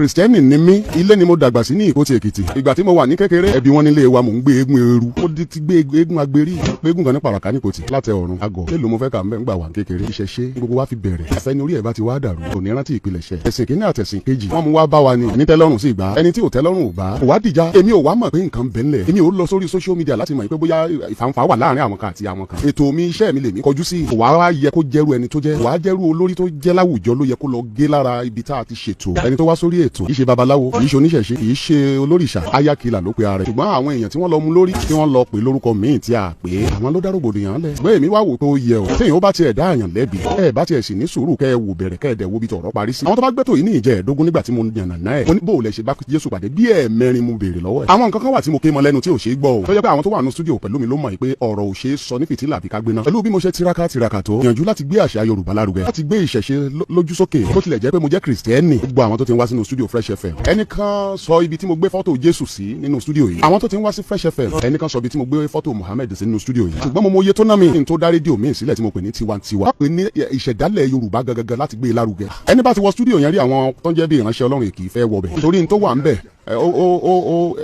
Kristẹni ni mí, ilé ni mo dàgbà sí ní Ìkòtì Èkìtì. Ìgbà tí mo wà ní kékeré, ẹbí wọn nílé wa mò ń gbé eégún eru. Ó ti gbé eégún agbérí, eégún kan ní Pàràkà ní Ìkòtì. Látẹ ọ̀run, àgọ̀. Èló mo fẹ́ kà ń gbà wà ní kékeré. Ìṣeṣe gbogbo wa fi bẹ̀rẹ̀. Àfẹ́ni orí ẹ̀ bá ti wá dàrú. Kò ní rántí ìpilẹ̀ṣẹ̀. Ẹ̀sìn kìíní àtẹ̀sìn kejì. Wọ́n mú wá bá wa ni. Ẹni tẹ́lọ́rùn sì gbà. Ẹni tí ò tẹ́lọ́rùn ò bá. Kò wá dìjà. Èmi ò wá mọ̀ pé nǹkan bẹ́ńlẹ̀. Èmi ò lọ sórí social media láti mọ̀ pé bóyá ìfàǹfà wà láàrin àwọn kan àti àwọn kan. Ètò mi, iṣẹ́ mi lèmi kọjú sí. Kò wá yẹ kó jẹ́rú ẹni tó jẹ́. Kò wá jẹ́rú olórí tó jẹ́ láwùjọ ló yẹ kó lọ gé lára ibi tá a ti ṣètò. Ẹni tó wá sórí ètò kì í ṣe babaláwo, kì í ṣe oníṣẹ̀ṣe, kì í ṣe olórìṣà, ayákìlà ló pe ara rẹ̀. Ṣùgbọ́n àwọn èèyàn tí wọ́n lọ mú lórí tí wọ́n lọ pè lórúkọ míì tí a pè é, àwọn ló dá rògbòdìyàn lẹ̀. Ṣùgbọ́n èmi wá wò pé ó yẹ o. Téèyàn ó bá tiẹ̀ dá àyàn lẹ́bi, ẹ bá tiẹ̀ sì ní sùúrù kẹ́ ẹ wò bẹ̀rẹ̀ kẹ́ ẹ dẹ̀ wo bí tọ̀rọ̀ parí sí. Àwọn tó bá gbẹ́tò yìí ní ìjẹ́ẹ̀dógún nígbà tí mo yànnà náà ẹ̀. Mo ní bó o lẹ ṣe bá Jésù pàdé bí ẹ̀ẹ̀mẹrin mo béèrè lọ́wọ́ ẹ̀. Àwọn nǹkan kan wà tí mo ké mọ lẹ́nu tí ò ṣeé gbọ́ o. Tó jẹ́ pé àwọn tó wà nínú stúdíò pẹ̀lú mi ló mọ̀ pé ọ̀rọ̀ ò ṣeé sọ ní fìtílà àbí ká gbéná. Pẹ̀lú bí mo ṣe tiraka tó, gbìyànjú láti gbé àṣà Yorùbá lárugẹ, láti gbé ìṣẹ̀ṣe lójú sókè. Bó tilẹ̀ jẹ́ pé mo jẹ́ Kristẹni, gbogbo àwọn tó ti ń wá sínú stúdíò Fresh FM. Ẹnìkan sọ ibi tí mo gbé fọ́tò Jésù sí nínú stúdíò yìí. Àwọn tó ti ń wá sí Fresh FM, ẹnìkan sọ ibi tí mo gbé fọ́tò Muhammed sí nínú stúdíò yìí. Ṣùgbọ́n mo mọ iye tó ná mi kí n tó dá rédíò míì sílẹ̀ tí mo pè ní tiwantiwa. Wọ́n pè ní ìṣẹ̀dálẹ̀ Yorùbá gangan láti gbé e lárugẹ. Ẹni bá ti wọ stúdíò yẹn rí àwọn tó ń jẹ́ bí ìránṣẹ́ Ọlọ́run kì í fẹ́ wọbẹ̀. Nítorí n tó wà ń bẹ̀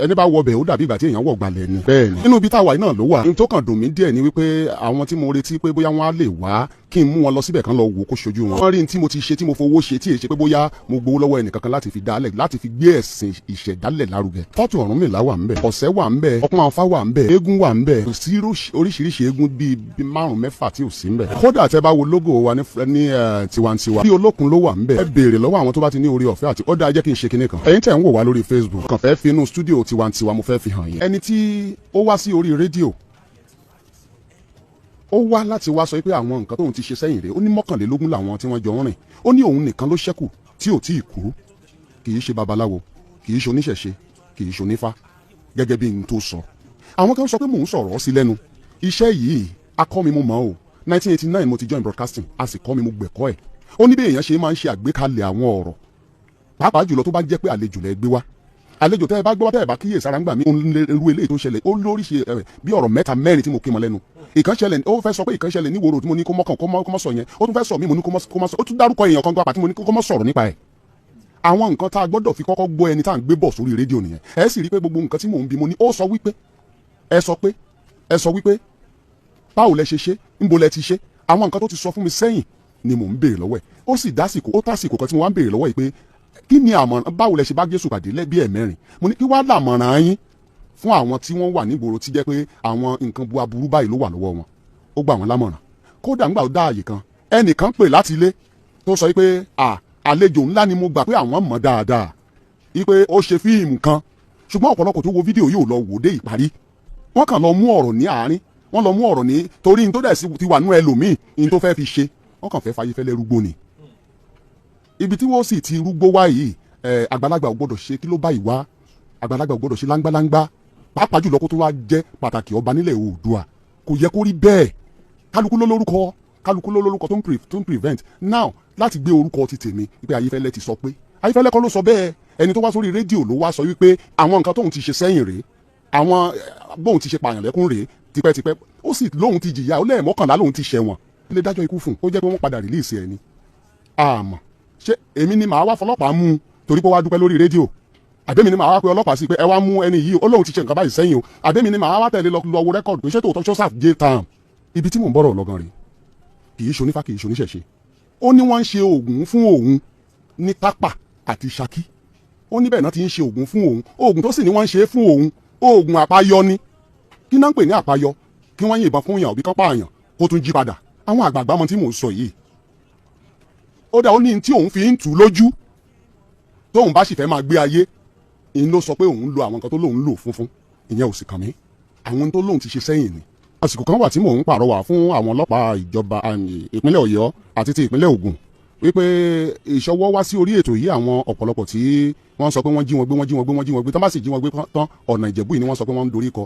ẹni bá wọbẹ̀ ó dàbí ìgbà tí èèyàn wọ̀ gbalẹ̀ ni. Bẹ́ẹ̀ni nínú ibi táwa náà ló wà. N tó kàn dùn mí díẹ̀ ni wípé àwọn tí mo retí pé bóyá wọ́n á lè wá kí n mú wọn lọ síbẹ̀ kan lọ wò kó ṣojú wọn. Wọ́n rí n tí mo ti ṣe tí mo fowó ṣe tí èyí ṣe pé bóyá mo gbowó lọ́wọ́ ẹnìkankan láti fi dálẹ̀ láti fi gbé ẹ̀sìn ìṣẹ̀dálẹ̀ lárugẹ. Fọ́tò Ọ̀rúnmìlà wà ńbẹ̀, ọ̀sẹ̀ wà ńbẹ̀, ọpọ́n afá wà ńbẹ̀, eégún wà ńbẹ̀, kò sí oríṣiríṣi eégún bíi márùn mẹ́fà tí ò sí ńbẹ̀. Kódà tẹ́ bá wo lógò wa ní tiwantiwa bí olókun ló wà ńbẹ̀. Ẹ béèrè lọ́wọ́ àwọn tó bá ti ní orí ọ̀fẹ́ àti ó dáa jẹ́ kí n ṣe kinní kan. Ẹ̀yin tẹ́ ń wò wá lórí Facebook kàn fẹ́ fi inú stúdíò tiwantiwa mo fẹ́ fi hàn yín. Ẹni tí ó wá sí orí rédíò ó wá láti wá sọ pé àwọn nǹkan tóun ti ṣe sẹ́yìn rẹ̀ ó ní 21 làwọn tí wọ́n jọ ń rìn. Ó ní òun nìkan ló ṣẹ́kù tí ò tí ì kú. Kì í ṣe babaláwo, kì í ṣe oníṣẹ̀ṣe, kì í ṣe onífá gẹ́gẹ́ bí n tó sọ. Àwọn kan sọ pé mò ń sọ̀rọ̀ sí lẹ́nu. Iṣẹ́ yìí akọ́ mi mo mọ̀ o. 1989 mo ti join broadcasting, a sì kọ́ mi mo gbẹ̀kọ́ ẹ̀. Ó ní bí èèyàn ṣe máa ń ṣe àgbékalẹ̀ àwọn ọ̀rọ̀. Pàápàá jùlọ tó bá jẹ́ pé àlejò lẹ gbé wá. Àlejò tẹ́ ẹ bá gbọ́ tẹ́ ẹ bá kíyè sára ń gbà mí irú eléyìí tó ṣẹlẹ̀ ó lóríṣi bí ọ̀rọ̀ mẹ́ta mẹ́rin tí mo ké mọ lẹ́nu. Ìkan ṣẹlẹ̀ ó fẹ́ sọ pé ìkan ṣẹlẹ̀ ní wòrò tí mo ní kó mọ́ sọ yẹn ó tún fẹ́ sọ mí mo ní kó mọ́ sọ ó tún dárúkọ èèyàn kan gbà pàtí mo ní kó mọ́ sọ̀rọ̀ nípa ẹ̀. Àwọn nǹkan tá a gbọ́dọ̀ fi kọ́kọ́ gbọ́ ẹni tá à ń gbé bọ̀ sórí rédíò nìyẹn. Ẹ sì rí pé gbogbo nǹkan tí mò ń bi mo ní ó sọ wípé ẹ sọ wípé báwo lẹ ṣe ṣe níbo lẹ ti ṣe àwọn nǹkan tó ti sọ fún mi sẹ́yìn ni mò ń béèrè lọ́wọ́ ẹ̀. Ó sì tásìkò kan tí mo wá ń béèrè lọ́wọ́ ẹ̀ pé kí ni àmọ̀ràn báwo lẹ ṣe bá Jésù pàdé lẹ́bí ẹ̀mẹ́rin. Mo ní kí wá làmọ̀ràn yín fún àwọn tí wọ́n wà nígboro tí jẹ́ pé àwọn nǹkan bu aburú báyìí ló wà lọ́wọ́ wọn. Ó gbà wọ́n lámọ̀ràn. Kódà ńgbà ó dá àyè kan ẹnìkan pè láti ilé tó sọ pé àlejò ńlá ni mo gbà pé àwọn mọ̀ dáadáa wípé ó ṣe fíìmù kan ṣùgbọ́n ọ̀pọ̀lọpọ̀ tó wo fídíò yóò lọ wò dé ìparí. Wọ́n kàn lọ mú ọ̀rọ̀ ní àárín wọ́n lọ mú ọ̀rọ̀ ní torí n tó dẹ̀ sí ti wà nú ẹlòmíì n tó fẹ́ fi ṣe wọ́n kàn fẹ́ fayéfẹ́lẹ́ rúgbó ni. Ibi tí wọ́n sì ti rúgbó wá yìí àgbàlagbà ò gbọ́dọ̀ ṣe kí ló báyìí wá àgbàlagbà ò gbọ́dọ̀ ṣe láńgbáláńgbá pàápàá jùlọ kó tó wá jẹ́ pàtàkì ọba nílẹ̀ Oòduà kò yẹ kó rí bẹ́ẹ̀. Kálukú ló lórúkọ tó ń prevent now láti gbé orúkọ ti tèmi wípé Ayefele ti sọ pé Ayefele kọ́ ló sọ bẹ́ẹ̀. Ẹni tó wá sórí rédíò ló wá sọ wípé àwọn nǹkan tóun ti ṣe sẹ́yìn rèé àwọn bóun ti ṣe pààyàn lẹ́kún rèé tipẹ́tipẹ́ ó sì lóun ti jìyà ó lẹ́ẹ̀mọ́kànlá lóun ti ṣẹ̀wọ̀n ilé dájọ́ ikú fún ó jẹ́ pé wọ́n padà rìlíìsì ẹ̀ ni. Àmọ́ ṣé èmi ni màá wá fọlọ́pàá mú un torí pé wá dúpẹ́ lórí rédíò àbẹ́mi ni màá wá pe ọlọ́pàá sí pé ẹ wá mú ẹni yìí ó lóun ti ṣe nǹkan báyìí sẹ́yìn o àbẹ́mi ni màá wá tẹ̀lé lọ wo rẹ́kọ̀dù pé ṣé tòótọ́ joseph j tam ibi tí mò ń bọ̀rọ̀ lọ́gán rè kì í ṣonífá kì í ṣoníṣẹ̀ṣe. Ó ní wọ́n ń ṣe oògùn fún òun ní Tápà àti Ṣakí. Ó ní bẹ́ẹ̀ náà ti ń ṣe oògùn fún òun oògùn tó sì ní wọ́n ń ṣe fún òun oògùn àpáyọ ni. Kí náà ń pè ní àpáyọ kí wọ́n yìnbọn fún yàn òbí kan pààyàn kó tún jí padà. Àwọn àgbààgbà mọ tí mò ń sọ yìí. Ó dà ó ní tí òun fi ń tù lójú tóun bá sì fẹ́ máa gbé ayé ìyẹn ló sọ pé òun lo àwọn nǹkan tó lóun lò funfun ìyẹn ò sì kàn mí àwọn tó lóun ti ṣe sẹ́yìn ni. Àsìkò kan wà tí mò ń pàrọwà fún àwọn ọlọ́pàá ìjọba ìpínlẹ̀ Ọ̀yọ́ àti ti ìpínlẹ̀ Ògùn wípé ìṣọwọ́ wá sí orí ètò yìí àwọn ọ̀pọ̀lọpọ̀ tí wọ́n sọ pé wọ́n jí wọn gbé tán bá sì jí wọn gbé tán ọ̀nà Ìjẹ̀bú yìí ni wọ́n sọ pé wọ́n ń dorí kọ.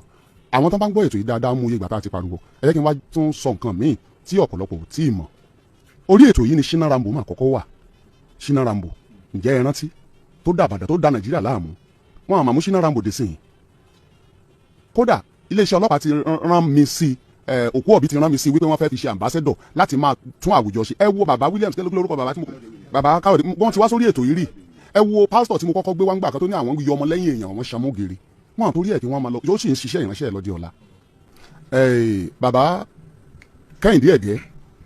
Àwọn tán bá ń gbọ́ ètò yìí dáadáa mú iye ìgbà tá a ti pariwo ẹ jẹ́ kí n wá tún sọ nǹkan míì tí ọ̀pọ̀lọpọ̀ ò tí ì mọ̀. Orí ètò yìí ni Shina Rambo mà kọ́kọ́ wà. Shina Rambo ǹjẹ́ ẹ rántí tó dà Ìbàdàn tó dà Nàìjíríà láàmú wọn àmọ́ mú Shina Rambo dé sí i. Kódà iléeṣẹ́ ọlọ́pàá ti rán mi sí òkú ọ̀bí ti rán mi sí wípé wọ́n fẹ́ fi ṣe ambassador láti máa tún àwùjọ ṣe. ẹ wo bàbá Williams tẹ́lẹ̀ lórúkọ bàbá Káyọ̀dé wọ́n ti wá sórí ètò yìí rí. ẹ wo pásítọ̀ tí mo kọ́kọ́ gbé wá ń gbà kan tó ní àwọn yọ ọmọ lẹ́yìn èèyàn wọn ṣamú gèrè wọn àtòrí ẹ̀ kí wọ́n máa lọ yóò sì ń ṣiṣẹ́ ìránṣẹ́ ẹ̀ lọ́dí ọ̀la. bàbá Kẹ́hìndé Ẹ̀gẹ́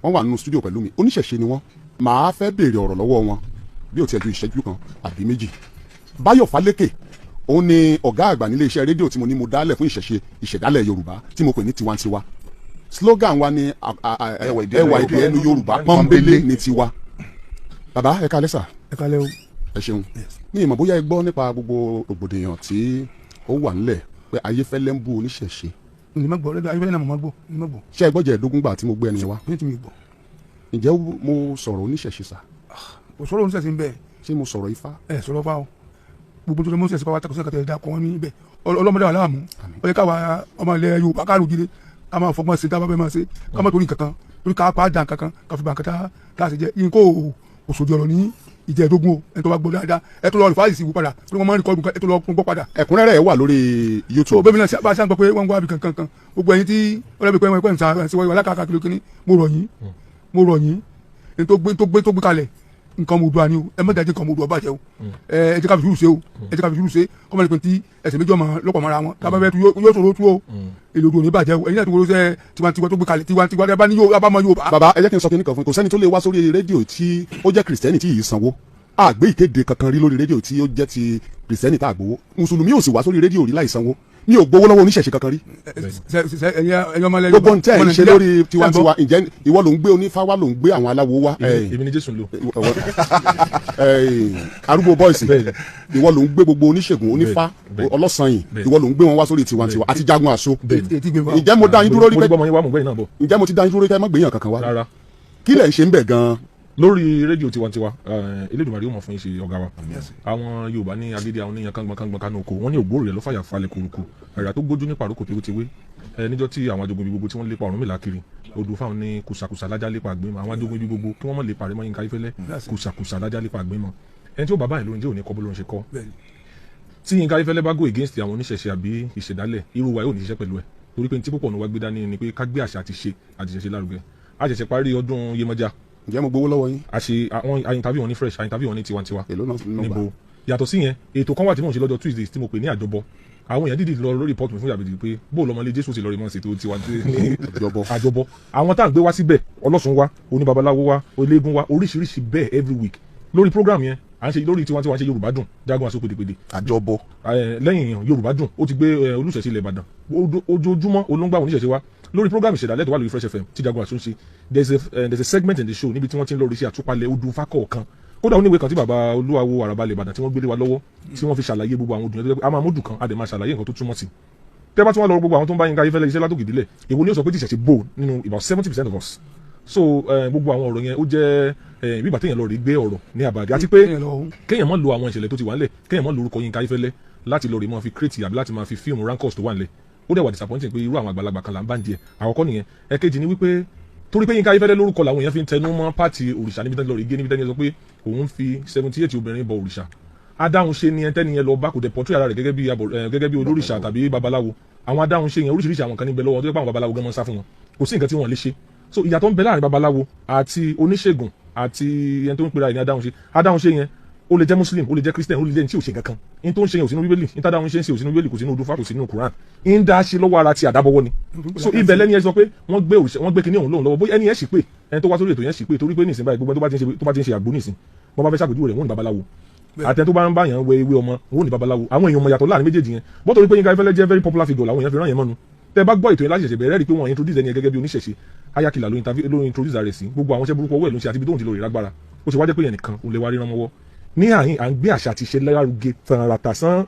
wọ́n wà nínú studio pẹ̀lú mi oníṣẹ̀ṣe ni wọ́n màá fẹ́ béèrè ọ̀rọ̀ lọ́wọ́ wọn bí ó tiẹ̀ ju ìṣẹ́jú kan àbí méjì. Báyọ̀ Fálékè òun ni ọ̀gá àgbà nílé iṣẹ́ rédíò tí mo ní mo dálẹ̀ fún ìṣẹ̀ṣe ìṣẹ̀dálẹ̀ Yorùbá tí mo pè ní tiwantiwa. Slogan wa ni ẹwà èdè ẹnu Yorùbá pọ́nbélé ní tiwa. Bàbá ẹ kálẹ́ sà. ẹ kálẹ́ o. ẹ ṣeun ní ìmọ̀ bóyá ẹ gbọ́ nípa gbogbo rògbòdìyàn tí ó wà nílẹ̀ pé Ayéfẹ́lẹ́ ń bú oníṣẹ̀ṣe. ní ma gbọ́ rẹ́díò Ayéfẹ́lẹ́ náà mo ma gbọ́ ní ma gbọ́. ṣé ẹ gbọ́ jẹ́ ẹ̀ẹ́dógún gbà tí mo gbé ẹni wa. ní ti mi gbọ́. ǹjẹ́ mo sọ̀rọ̀ oníṣẹ̀ṣe sà. o sọ̀rọ̀ oníṣẹ̀ṣe ń bẹ. ṣé mo sọ̀rọ̀ Ifá. ẹ sọ̀rọ̀ fa o gbogbo tó lè mú ṣẹ̀ṣẹ̀ pàwọ́ àtàkùn sẹ́kàtà ẹ̀dá kan ní ibẹ̀ ọlọ́mọdé wà láàmú ó yẹ káwa ọmọ ilẹ̀ Yorùbá káàrò jíire ká máa fọgbọ́n ṣe dábàá bẹ́ẹ̀ máa ṣe ká máa torí kankan torí ká pa dàn kankan ká fi bàn kata láti jẹ yín kó òṣòdì ọ̀rọ̀ ní ìjẹ́ẹ̀dógún o ẹni tó bá gbọ́ dáadáa ẹ tó lọ rí fáìsì wò padà torí wọ́n máa ń rìkọ́dù ẹ tó lọ gbọ́ padà. ẹ̀kúnrẹ́rẹ́ ẹ̀ wà lórí YouTube. bẹ́ẹ̀ mi náà bá a ṣe ń gbọ́ pé wọ́n ń wá bí kankan gbogbo ẹ̀yin tí wọ́n lẹ́bi pé wọ́n ń sa wọ́n alákàkà kiri kiri mo rọ̀ yín ẹni tó gbé kalẹ̀ nǹkan mo dùn àní o ẹ mẹ́ta jẹ́ nǹkan mo dùn ọba jẹ́ o ẹ jẹ́ ká fi sùúrù ṣe o ẹ jẹ́ ká fi sùúrù ṣe kọ́mọ ní pé tí ẹsẹ̀ méjì ọmọ lọ́pọ̀ mọ́ra wọn tábà fẹ́ tu yóò sọ̀rọ̀ tu o èlò òdò ní bàjẹ́ o ẹ̀yin náà ti wọlé sẹ́ tiwantiwa tó gbé kalẹ̀ tiwantiwa ẹ bá ní yóò bá mọ yóò bá. bàbá ẹ jẹ́ kí n sọ kí n kàn fún kò sẹ́ni tó lè wá sórí rédíò tí ó jẹ́ kìrìsìtẹ́nì tí yìí sanwó àgbé ìkéde kankan rí lórí rédíò tí ó jẹ́ ti kìrìsìtẹ́nì tá àgbowó mùsùlùmí ò sì wá sórí rédíò rí láì sanwó mi ò gbowó lọ́wọ́ oníṣẹ̀ṣe kankan rí. gbogbo n tẹ́ ẹ̀ ń ṣe lórí tiwantiwa ǹjẹ́ ìwọ ló ń gbé onífá wá ló ń gbé àwọn aláwo wá. èmi ni Jésù ń lò. arúgbó bọ́ìsì ìwọ ló ń gbé gbogbo oníṣègùn onífá ọlọ́sàn-yìn ìwọ ló ń gbé wọn wá sórí tiwantiwa àti jagun àṣọ. ǹjẹ́ mo dá yín dúró rí pé ǹjẹ́ mo ti dá yín dúró rí pé ẹ má gbéyàn kankan wá. kí lẹ̀ ń ṣe ń bẹ̀ gan-an. lórí rédíò tiwantiwa Elédùmarè ó mọ̀ fún yín ṣe ọ̀gá wa àwọn Yorùbá ní agídí àwọn oníyan kángbọ̀n kánú oko wọ́n ní ògbóró rẹ̀ ló fàyà falẹ̀ kúrukù àyà tó gbójú ní pàrókò tewétewé níjọ́ tí àwọn ajogun ibi gbogbo tí wọ́n lépa Ọ̀rúnmìlà kiri odò fáwọn ní kùsàkùsà lájà lépa àgbémọ̀ àwọn ajogun ibi gbogbo kí wọ́n mọ̀ lépa rẹ̀ mọ́ Yínka Ayefẹ́lẹ́ kùsàkùsà lájà lépa àgbémọ̀ ẹni tí ó bàbá yìí ló ń jẹ́ òní kọ́ bó ló ń ṣe kọ́ tí Yínka Ayefẹ́lẹ́ bá go against àwọn oníṣẹ̀ṣe àbí ìṣẹ̀dálẹ̀ irú wa yóò ní ṣiṣẹ́ pẹ̀lú ẹ̀ torí pé ní tí púpọ̀ ní wa gbé dání ni pé ká gbé àṣà àti ṣe àtìṣẹ̀ṣe lárugẹ a ṣẹ̀ṣẹ̀ parí ọdún Yemọja. ǹjẹ́ mo gbowó lọ́wọ́ yín. a interview wọn ní fresh a interview wọn ní tiwantiwa. èló náà níbo yàtọ̀ sí yẹn ètò kan wà tí mò ń ṣe lọ́jọ́ Tuesdays tí mo pè ní àjọbọ àwọn èèyàn dídì lọ lórí report mi fún Yàbẹ̀dì pé bó lọmọlé Jésù ti lọ rí mọ́ ṣètò tiwa ní àjọbọ àwọn tá à ń gbé wá síbẹ̀ ọlọ́sùn wa oníbabaláwo wa eléégún wa oríṣiríṣi bẹ́ẹ̀ every week lórí program yẹn à ń ṣe lórí tiwantiwa ṣe Yorùbá dùn jagun aṣọ pèdèpèdè àjọbọ lẹ́yìn Yorùbá dùn ó ti gbé Olúṣẹ̀ṣe ilẹ̀ Ìbàdàn ojoojúmọ́ olóńgbà oníṣẹ̀ṣe wa lórí program ìṣẹ̀dálẹ̀ tó wà lórí Fresh FM tí jagun aṣọ ń ṣe there's a segment in the show níbi tí wọ́n ti ń lọ rí sí àtúpalẹ̀ odù fákọ̀ọ̀kan kódà oníwèé kan tí bàbá Olúwawo Àràbálẹ̀ Ìbàdàn tí wọ́n gbélé wa lọ́wọ́ tí wọ́n fi ṣàlàyé gbogbo àwọn odù yẹn a máa módù kan a dẹ̀ máa ṣàlàyé nǹkan tó túmọ̀ sí tẹ́ bá tún wá lọ gbogbo àwọn tó ń bá Yínka Ayefẹ́lẹ́ iṣẹ́ látòkè délẹ̀ èwo ni ó sọ pé tí ìṣẹ̀ṣe bò nínú about 70% of us so gbogbo àwọn ọ̀rọ̀ yẹn ó jẹ́ bíbà téèyàn lọ rí gbé ọ̀rọ̀ ní àbàdì àti pé kéèyàn mọ́ lo àwọn ìṣẹ̀lẹ̀ tó ti wà ńlẹ̀ kéèyàn mọ́ lo orúkọ Yínka Ayefẹ́lẹ́ láti lọ rí mọ́ fi create àbí láti máa fi fíìmù rancors tó wà ńlẹ̀ ó dẹ̀ wà disappointing pé irú àwọn àgbàlagbà kan là ń bá ń díẹ̀ àkọ́kọ́ nìyẹn ẹ̀kejì ni wípé torí pé Yínka Ayefẹ́lẹ́ lórúkọ làwọn èèyàn fi ń tẹnu mọ́ pààtì òrìṣà níbi tẹ́ni lọ rí gé níbi tẹ́ni sọ pé òun fi 78 obìnrin bọ òrìṣà adáhunṣe ni ẹntẹ́ni yẹn lọ bá kò dẹ̀ portray ara rẹ̀ gẹ́gẹ́ bí olórìṣà tàbí babaláwo àwọn adáhunṣe yẹn oríṣiríṣi àwọn kan níbẹ̀ lọ́wọ́ tó yẹ pé àwọn babaláwo gan mọ́ sá fún wọn kò sí nǹkan tí wọ́n lè ṣe so ìyàtọ̀ ń bẹ láàrin babaláwo àti oníṣègùn àti ẹni tó ń pera ẹni adáhunṣe yẹn ó lè jẹ́ muslim ó lè jẹ́ christian ó lè jẹ́ ní tí ò ṣe kankan in tó ń ṣe yẹn ò sínú bíbélì in tádàwọn ṣe ń ṣe ò sínú bíbélì kò sínú odúfà kò sínú quran in dá ṣe lọ́wọ́ ara ti àdábọ̀wọ́ ni so ibẹ̀ lẹ́ni ẹ sọ pé wọ́n gbé kinní ọ̀hún lóhùn lọ́wọ́ bóyá ẹni yẹn sì pé ẹni tó wá sórí ètò yẹn sì pé torí pé nísìnyí báyìí gbogbo tó bá ti ń ṣe àgbo nísìn bọ́n bá fẹ́ ṣàpèjúwe rẹ̀ wọ́n ní babaláwo àtẹni tó bá ń bá yàn wẹ ewé ọmọ wọ́n ní babaláwo àwọn èèyàn ọmọ yàtọ̀ láàrin méjèèjì yẹn bọ́ torí pé Yínka Ayefẹ́lẹ́ jẹ́ very popular figure làwọn èèyàn fi rán yẹn mọ́nu tẹ bá gbọ́ ètò yẹn láti ṣẹ̀ṣẹ̀ bẹ̀rẹ̀ rí pé wọ́n introduce ẹni gẹ́gẹ́ bí oníṣẹ̀ṣe ayakila ló introduce rẹ̀ sí gbogbo àwọn iṣẹ́ burúkú ọwọ́ ẹ̀ ló ń ṣe àti ibi tó ń ti lò rí lágbára ó ṣe wá jẹ́ pé yẹn nìkan òun lè wá ríran mọ́wọ́ ní àyín à ń gbé àṣà àti ìṣe lárugẹ tààràtà sán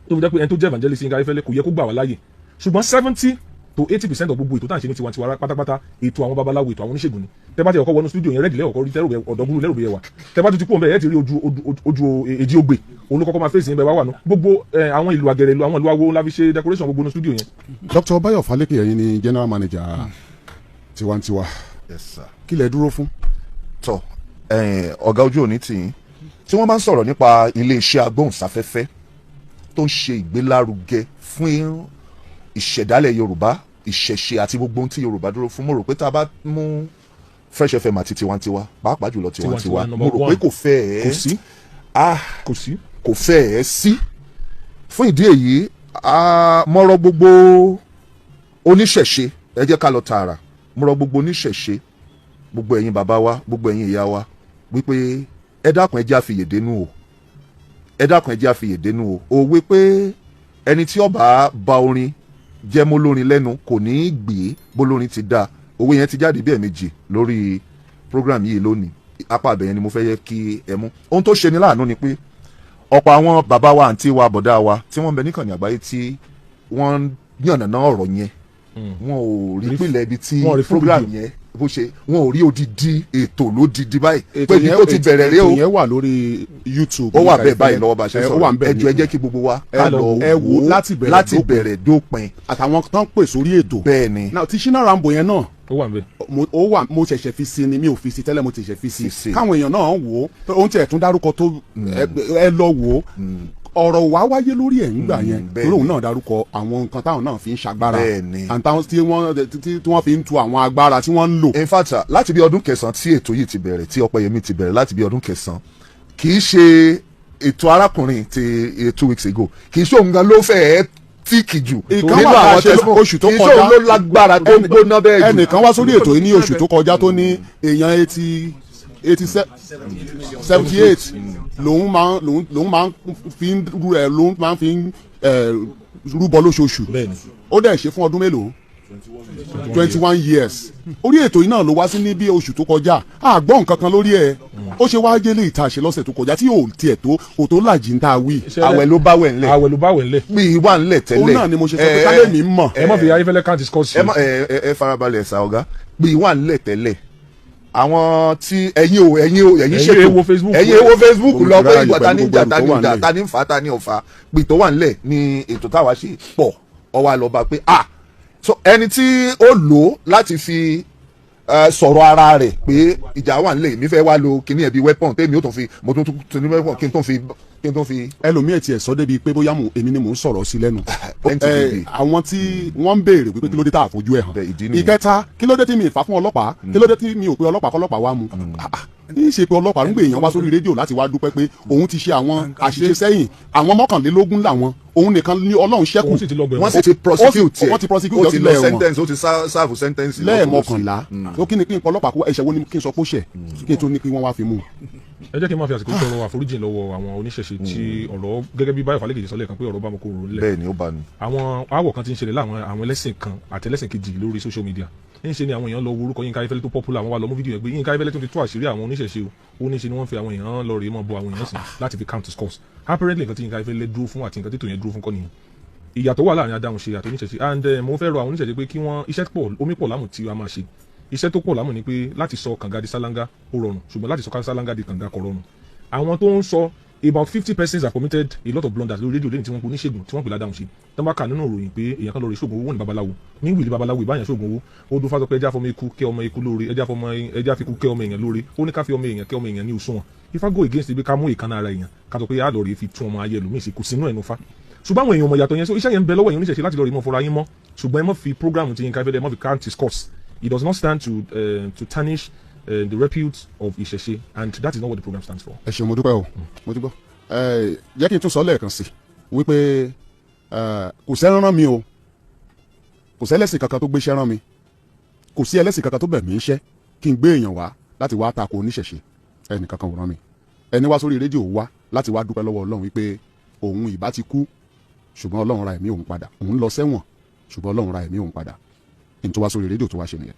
tó fi jẹ́ pé ẹni tó jẹ́ evangelist Yínka Ayefẹ́lẹ́ kò yẹ kó gbà wá láàyè ṣùgbọ́n 70 to 80% of gbogbo ètò tá à ń ṣe ní tiwantiwa pátápátá ètò àwọn babaláwo ètò àwọn oníṣègùn ni tẹ bá ti ọkọ wọnú studio yẹn rẹ́dìlẹ́ ọkọ rí ọ̀dọ́gbúrú lẹ́rù bẹ́ẹ̀ wà tẹ bá tún ti kú ọ̀nbẹ́ ẹ̀ ti rí ojú èjì ògbè òun ló kọ́kọ́ máa fèsì níbẹ̀ wá wà nù gbogbo àwọn ìlú àgẹ̀rẹ̀ ìlú àwọn ìlú awo ńlá fi ṣe decoration gbogbo ní studio yẹn. Dr. Báyọ̀ Fálékè ẹ̀yin ni general manager tiwantiwa kí lẹ dúró fún. tọ ọ̀gá ojú òní tì yín tí wọ́n bá ń sọ̀rọ̀ nípa iléeṣẹ́ agbóhùnsáfẹ́fẹ́ tó ń ṣe ìgbélárugẹ fún ìṣẹ̀dálẹ̀ Yorùbá ìṣẹ̀ṣe àti gbogbo ohun tí Yorùbá dúró fún. Mo rò pé tá a bá mú Fresh FM àti tiwantiwa pàápàá jùlọ tiwantiwa mo rò pé kò fẹ́ ẹ̀ sí. Fún ìdí èyí mo rọ̀ gbogbo oníṣẹ̀ṣe, ẹ jẹ́ ká lọ tààrà, mo rọ̀ gbogbo oníṣẹ̀ṣe, gbogbo ẹ̀yin bàbá wa, gbogbo ẹ̀yin ìyá wa, wípé ẹ dákun ẹ jẹ́ àfiyèdénú o, ẹ dákun ẹ jẹ́ àfiyèdénú o. Òwe pé ẹni tí ó bá ba orin jẹ́ mólórin lẹ́nu kò ní í gbé bólórin ti dá. Òwe yẹn ti jáde bí ẹ̀ẹ̀mejì lórí program yìí lónìí. Apá àbẹ̀yẹn ni mo fẹ́ yẹ kí ẹ mú. Ohun tó ṣe ni láàánú ni pé ọ̀pọ̀ àwọn bàbá wa àǹtí wa bọ̀dá wa tí wọ́n bẹ níkànnì àgbáyé tí wọ́n yànnàná ọ̀rọ̀ yẹn wọn ò rí pìlẹ̀ ibi tí program yẹn bó ṣe, wọn ò rí odidi ètò lódidi báyìí pé ibi tó ti bẹ̀rẹ̀ rẹ o. ètò yẹn wà lórí YouTube. ó wà bẹ́ẹ̀ báyìí lọ́wọ́ bá ṣe sọ̀rọ̀. ẹjọ́ ẹ jẹ́ kí gbogbo wa ká lọ wò láti bẹ̀rẹ̀ dópin. àtàwọn tán pè sórí ètò. bẹ́ẹ̀ ni. náà ti Ṣínà Rambo yẹn náà ó wà nbẹ. mo ṣẹ̀ṣẹ̀ fi sí ni, mi ò fi sí tẹ́lẹ̀, mo ti ṣẹ̀ṣẹ̀ fi sí. káwọn èèyàn náà wò ó, ohun tí ẹ̀ tún dárúkọ tó ẹ lọ wò ó. ọ̀rọ̀ wá wáyé lórí ẹ̀ ńgbà yẹn torí òun náà dárúkọ àwọn nǹkan táwọn náà fi ń ṣagbára àtàwọn tí wọ́n fi ń tu àwọn agbára tí wọ́n ń lò. in fact láti bí ọdún kẹsàn-án tí ètò yìí ti bẹ̀rẹ̀, tí Ọpẹ́yẹmí ti bẹ̀rẹ̀ láti bí ọdún kẹsàn-án, kì í ṣe ètò arákùnrin ti 2 weeks ago, kì í ṣe òun gan ló fẹ́ẹ́ tíìkì jù nínú àwọn tẹlifóònù, oṣù tó kì í ṣe òun ló lágbára tó gbóná bẹ́ẹ̀ jù. ẹnìkan wá sórí ètò yìí ní oṣù tó kọjá tó ní èèyàn 78 lòun máa ń fi rúbọ lóṣooṣù. ó dẹ̀ ṣe fún ọdún mélòó 21 years. orí ètò yìí náà ló wá sí ní bí oṣù tó kọjá, àgbọ̀n kankan lórí ẹ̀. ó ṣe wá gélé ìtaṣe lọ́sẹ̀ tó kọjá tí yóò tiẹ̀ tó làjì ń ta wí. àwẹ̀ ló bá wẹ̀ ńlẹ̀. àwẹ̀ ló bá wẹ̀ ńlẹ̀. mi wà ńlẹ̀ tẹ́lẹ̀. òun náà ni mo ṣe sọ pé kálẹ̀ mi mọ̀. ẹ má fi Ayefele can't discuss. ẹ farabalẹ̀ ṣá ọ̀gá, mi wà ńlẹ̀ tẹ́lẹ̀. àwọn tí ẹ̀yin ṣètò ẹ̀yin èwo Facebook lọ pé ìgbà ta ní ìjà ta ní fa ta ní ọ̀fà pì tó wà ńlẹ̀ ni ètò táwa ṣe pọ̀ ọwọ́ àlọ́ba pé so ẹni tí ó lò láti fi sọ̀rọ̀ ara rẹ̀ pé ìjà wà nílẹ̀ mi fẹ́ wá lo kíní ẹ̀ bí weapon tèmi ó tún fi mo tún ní weapon kí n tún fi. ẹlòmíì tiẹ̀ sọ débi pé bóyá èmi ni mò ń sọ̀rọ̀ sí lẹ́nu. àwọn tí wọ́n ń béèrè wípé kí ló dé tá a fojú ẹ̀ hàn. ìkẹta kí ló dé tí mi ì fà fún ọlọ́pàá, kí ló dé tí mi ò pe ọlọ́pàá kọ́lọ́pàá wá mu. kì í ṣe pé ọlọ́pàá ń gbé èèyàn wá sórí rédíò láti wá dúpẹ́ pé òun ti ṣe àwọn àṣìṣe sẹ́yìn, àwọn 21 làwọn, òun nìkan ní Ọlọ́run ṣẹ́kù. wọ́n sì ti prosecute wọ́n ti prosecute ó ti lọ sentence ó ti serve sentence lẹ́ẹ̀mọkànlá. ó kí ni kí n pọ ọlọ́pàá kó ẹ̀ṣẹ̀ wo ni kí n sọ pé ó ṣẹ̀ kí n tó ní kí wọ́n wá fi mú. ẹ jẹ́ kí n máa fi àsìkò sọ̀rọ̀ àforíjìn lọ́wọ́ àwọn oníṣẹ̀ṣe tí ọ̀rọ̀ gẹ́gẹ́ bí Báyọ̀ Fálékèjì sọ lẹ́ẹ̀kan pé ọ̀rọ̀ bá mo kó rò lẹ̀. bẹ́ẹ̀ ni ó bá ní. àwọn aáwọ̀ kan ti ń ṣẹlẹ̀ láwọn àwọn ẹlẹ́sìn kan àti ẹlẹ́sìn kejì lórí social media. ń ṣe ni àwọn èèyàn lọ wo orúkọ Yinka Ayefele tó popular, àwọn wa lọ mú fídíò yẹn pé Yinka Ayefele tó fi tú àṣírí àwọn oníṣẹ̀ṣe o. ó ní ṣe ni wọ́n fi àwọn èèyàn lọ rèé mọ́ bọ àwọn èèyàn sìn láti fi count scores. Apparently nǹkan tí Yinka Ayefele dúró fún àti nǹkan tí tòun yẹn dúró fún kọ́ nìyẹn. ìyàtọ̀ wà láàrin adáhunṣe àti oníṣẹ̀ṣe, and mo fẹ́ rọ àwọn oníṣẹ̀ṣe pé kí wọ́n iṣẹ́ pọ̀ omi pọ̀ lámù tí a máa ṣe. iṣẹ́ tó pọ̀ lámù ni pé láti sọ kànga di sálángá ó rọrùn, ṣùgbọ́n láti sọ sálángá di kànga kò rọrùn. àwọn tó ń sọ about 50 persons have committed a lot of blunders lórí rédíò lẹ́yìn tí wọ́n kò oníṣègùn tí wọ́n pè ládàáhùn ṣe. tó bá kà nínú ìròyìn pé èèyàn kan lọ rí ṣoògùn owó ní babaláwo ní wìlì babaláwo ìbáyàn ṣoògùn owó ó dún fásọ pé ẹjá fọmọ ikú kẹ ọmọ ikú lóore ẹjá fi kú kẹ ọmọ èèyàn lóore ó ní ká fi ọmọ èèyàn kẹ ọmọ èèyàn ní òṣùwọ̀n. Ifá go against ibi ká mú ìkànnà ara èèyàn ká sọ pé á lọ rí fi tún ọmọ ayé ẹlòmíì sí kù sínú ẹnu fa. ṣùgbọ́n àwọn èèyàn ọmọ yàtọ̀ yẹn so iṣẹ́ yẹn ń bẹ lọ́wọ́ èèyàn oníṣẹ̀ṣe láti lọ rí mọ́ fọra yín mọ́, ṣùgbọ́n ẹ mọ́ fi program ti Yinka Ayefele ẹ mọ́ fi count his course. It does not stand to tarnish the repute of Ìṣeṣe, and that is not what the program stands for. ẹ ṣé mo dúpẹ́ o mo dúpẹ́. jẹ́ kí n tún sọ lẹ́ẹ̀kan sí wípé kò sẹ́rán mi o, kò sẹ́lẹ́sìn kankan tó gbéṣẹ́ rán mi, kò sí ẹlẹ́sìn kankan tó bẹ̀ mí iṣẹ́ kí n gbé èèyàn wá láti wá tako oníṣẹ̀ṣe, ẹnì kankan ò rán mi. ẹni wá sórí rédíò wá láti wá dúpẹ́ lọ́wọ́ Ọlọ́run wípé òun ìbá ti kú ṣùgbọ́n Ọlọ́run ra ẹ̀mí òun padà, òun lọ sẹ́wọ̀n ṣùgbọ́n Ọlọ́run ra ẹ̀mí òun padà. n tó wá sórí rédíò tó wá ṣe nìyẹn.